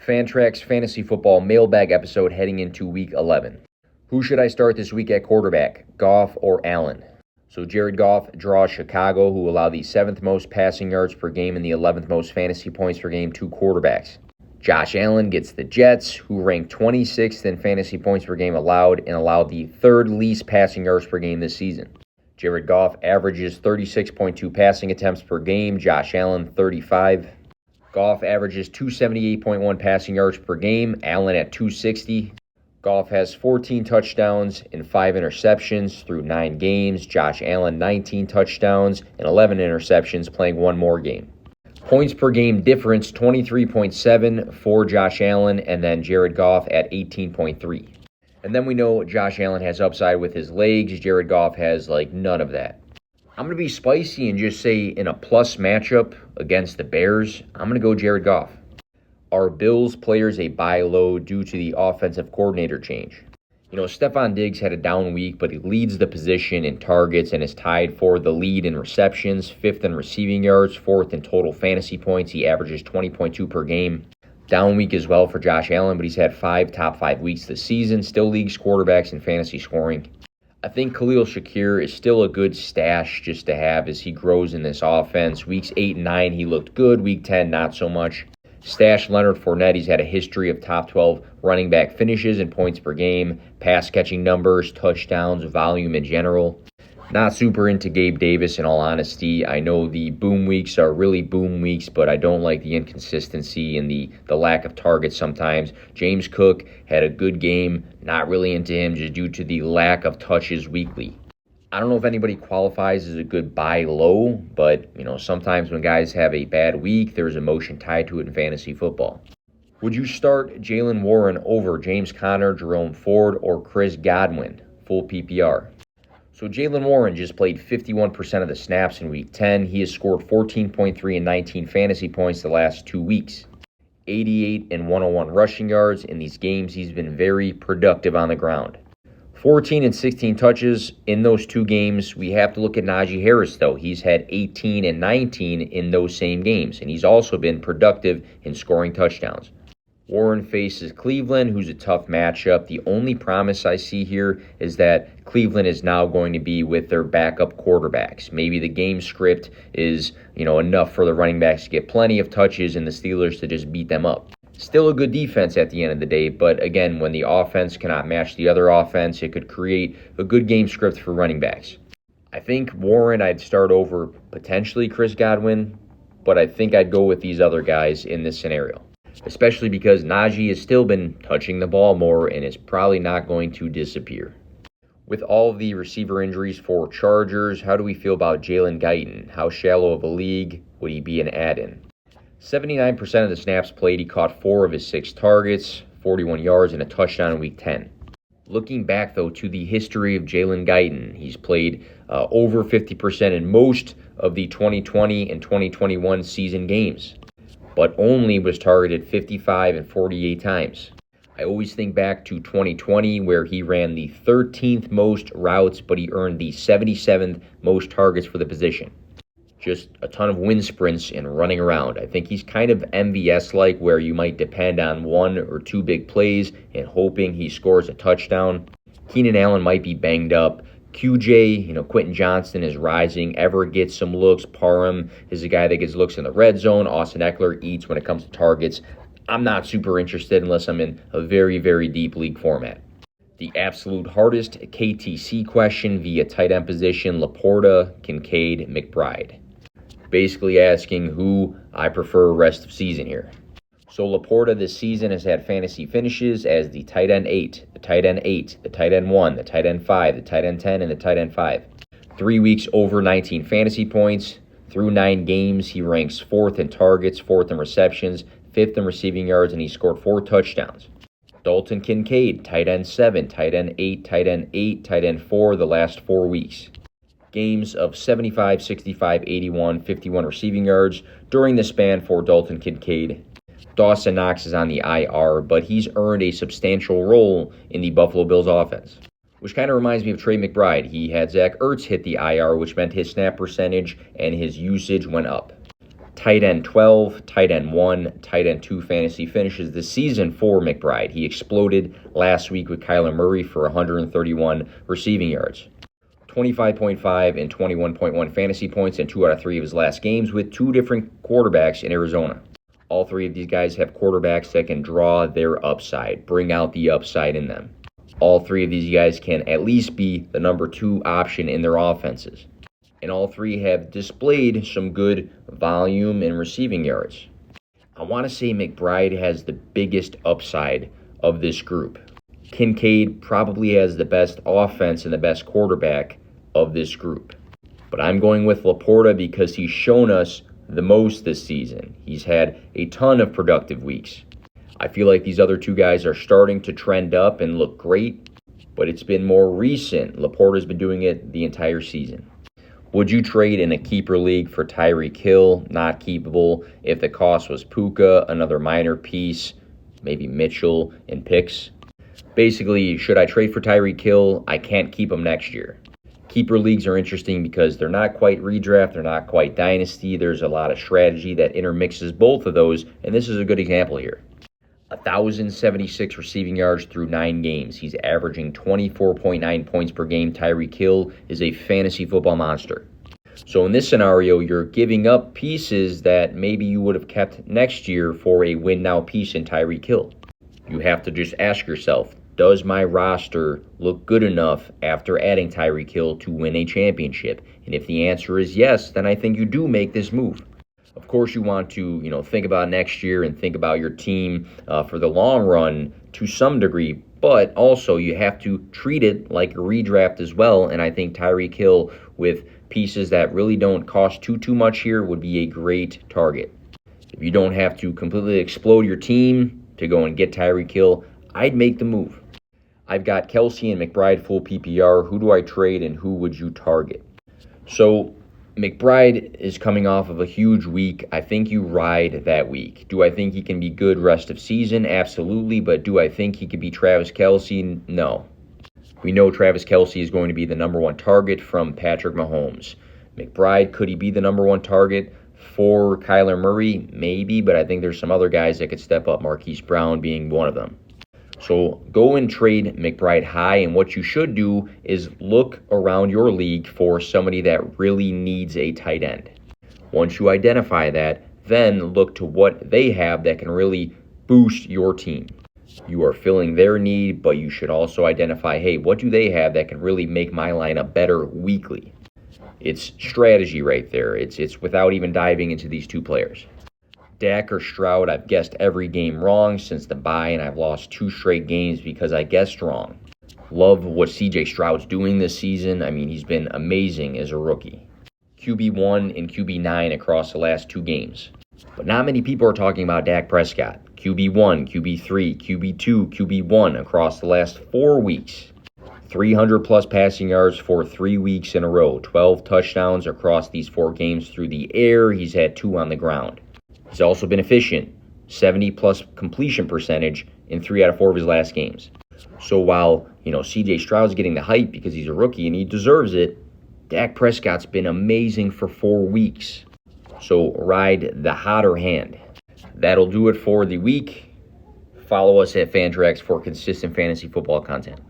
Fantrax Fantasy Football Mailbag episode heading into Week 11. Who should I start this week at quarterback, Goff or Allen? So Jared Goff draws Chicago, who allow the 7th most passing yards per game and the 11th most fantasy points per game to quarterbacks. Josh Allen gets the Jets, who rank 26th in fantasy points per game allowed and allow the 3rd least passing yards per game this season. Jared Goff averages 36.2 passing attempts per game, Josh Allen 35. Goff averages 278.1 passing yards per game, Allen at 260. Goff has 14 touchdowns and 5 interceptions through 9 games. Josh Allen 19 touchdowns and 11 interceptions playing one more game. Points per game difference 23.7 for Josh Allen and then Jared Goff at 18.3. And then we know Josh Allen has upside with his legs. Jared Goff has none of that. I'm going to be spicy and just say in a plus matchup against the Bears, I'm going to go Jared Goff. Are Bills players a buy low due to the offensive coordinator change? Stephon Diggs had a down week, but he leads the position in targets and is tied for the lead in receptions, 5th in receiving yards, 4th in total fantasy points. He averages 20.2 per game. Down week as well for Josh Allen, but he's had 5 top 5 weeks this season. Still leads quarterbacks in fantasy scoring. I think Khalil Shakir is still a good stash just to have as he grows in this offense. Weeks 8 and 9, he looked good. Week 10, not so much. Stash Leonard Fournette. He's had a history of top 12 running back finishes and points per game, pass catching numbers, touchdowns, volume in general. Not super into Gabe Davis in all honesty. I know the boom weeks are really boom weeks, but I don't like the inconsistency and the lack of targets sometimes. James Cook had a good game. Not really into him just due to the lack of touches weekly. I don't know if anybody qualifies as a good buy low, but sometimes when guys have a bad week, there's emotion tied to it in fantasy football. Would you start Jaylen Warren over James Conner, Jerome Ford, or Chris Godwin? Full PPR. So Jaylen Warren just played 51% of the snaps in Week 10. He has scored 14.3 and 19 fantasy points the last 2 weeks. 88 and 101 rushing yards. In these games, he's been very productive on the ground. 14 and 16 touches in those 2 games. We have to look at Najee Harris, though. He's had 18 and 19 in those same games, and he's also been productive in scoring touchdowns. Warren faces Cleveland, who's a tough matchup. The only promise I see here is that Cleveland is now going to be with their backup quarterbacks. Maybe the game script is, enough for the running backs to get plenty of touches and the Steelers to just beat them up. Still a good defense at the end of the day, but again, when the offense cannot match the other offense, it could create a good game script for running backs. I think Warren I'd start over potentially Chris Godwin, but I think I'd go with these other guys in this scenario. Especially because Najee has still been touching the ball more and is probably not going to disappear. With all of the receiver injuries for Chargers, how do we feel about Jalen Guyton? How shallow of a league would he be an add-in? 79% of the snaps played, he caught 4 of his 6 targets, 41 yards, and a touchdown in Week 10. Looking back, though, to the history of Jalen Guyton, he's played over 50% in most of the 2020 and 2021 season games, but only was targeted 55 and 48 times. I always think back to 2020 where he ran the 13th most routes, but he earned the 77th most targets for the position. Just a ton of wind sprints and running around. I think he's kind of MVS-like where you might depend on 1 or 2 big plays and hoping he scores a touchdown. Keenan Allen might be banged up. QJ, Quentin Johnston is rising. Everett gets some looks. Parham is a guy that gets looks in the red zone. Austin Eckler eats when it comes to targets. I'm not super interested unless I'm in a very, very deep league format. The absolute hardest KTC question via tight end position, Laporta, Kincaid, McBride. Basically asking who I prefer rest of season here. So Laporta this season has had fantasy finishes as the tight end 8, the tight end 8, the tight end 1, the tight end 5, the tight end 10, and the tight end 5. 3 weeks over 19 fantasy points. Through 9 games, he ranks 4th in targets, 4th in receptions, 5th in receiving yards, and he scored 4 touchdowns. Dalton Kincaid, tight end 7, tight end 8, tight end 8, tight end 4 the last 4 weeks. Games of 75, 65, 81, 51 receiving yards during the span for Dalton Kincaid. Dawson Knox is on the IR, but he's earned a substantial role in the Buffalo Bills offense. Which kind of reminds me of Trey McBride. He had Zach Ertz hit the IR, which meant his snap percentage and his usage went up. Tight end 12, tight end 1, tight end 2 fantasy finishes the season for McBride. He exploded last week with Kyler Murray for 131 receiving yards. 25.5 and 21.1 fantasy points in 2 out of 3 of his last games with 2 different quarterbacks in Arizona. All 3 of these guys have quarterbacks that can draw their upside, bring out the upside in them. All 3 of these guys can at least be the number 2 option in their offenses. And all 3 have displayed some good volume and receiving yards. I want to say McBride has the biggest upside of this group. Kincaid probably has the best offense and the best quarterback of this group. But I'm going with Laporta because he's shown us the most this season. He's had a ton of productive weeks. I feel like these other 2 guys are starting to trend up and look great, but it's been more recent. Laporta's been doing it the entire season. Would you trade in a keeper league for Tyreek Hill? Not keepable. If the cost was Puka, another minor piece, maybe Mitchell and picks. Basically, should I trade for Tyreek Hill? I can't keep him next year. Keeper leagues are interesting because they're not quite redraft, they're not quite dynasty. There's a lot of strategy that intermixes both of those, and this is a good example here. 1,076 receiving yards through 9 games. He's averaging 24.9 points per game. Tyreek Hill is a fantasy football monster. So in this scenario, you're giving up pieces that maybe you would have kept next year for a win-now piece in Tyreek Hill. You have to just ask yourself, does my roster look good enough after adding Tyreek Hill to win a championship? And if the answer is yes, then I think you do make this move. Of course, you want to, think about next year and think about your team for the long run to some degree, but also you have to treat it like a redraft as well. And I think Tyreek Hill with pieces that really don't cost too much here would be a great target. If you don't have to completely explode your team to go and get Tyreek Hill, I'd make the move. I've got Kelsey and McBride full PPR. Who do I trade and who would you target? So McBride is coming off of a huge week. I think you ride that week. Do I think he can be good rest of season? Absolutely. But do I think he could be Travis Kelsey? No. We know Travis Kelsey is going to be the number 1 target from Patrick Mahomes. McBride, could he be the number 1 target for Kyler Murray? Maybe, but I think there's some other guys that could step up, Marquise Brown being one of them. So go and trade McBride high, and what you should do is look around your league for somebody that really needs a tight end. Once you identify that, then look to what they have that can really boost your team. You are filling their need, but you should also identify, hey, what do they have that can really make my lineup better weekly? It's strategy right there. It's without even diving into these 2 players. Dak or Stroud, I've guessed every game wrong since the bye, and I've lost 2 straight games because I guessed wrong. Love what CJ Stroud's doing this season. I mean, he's been amazing as a rookie. QB1 and QB9 across the last 2 games. But not many people are talking about Dak Prescott. QB1, QB3, QB2, QB1 across the last 4 weeks. 300-plus passing yards for 3 weeks in a row. 12 touchdowns across these 4 games through the air. He's had 2 on the ground. He's also been efficient, 70-plus completion percentage in 3 out of 4 of his last games. So while, C.J. Stroud's getting the hype because he's a rookie and he deserves it, Dak Prescott's been amazing for 4 weeks. So ride the hotter hand. That'll do it for the week. Follow us at Fantrax for consistent fantasy football content.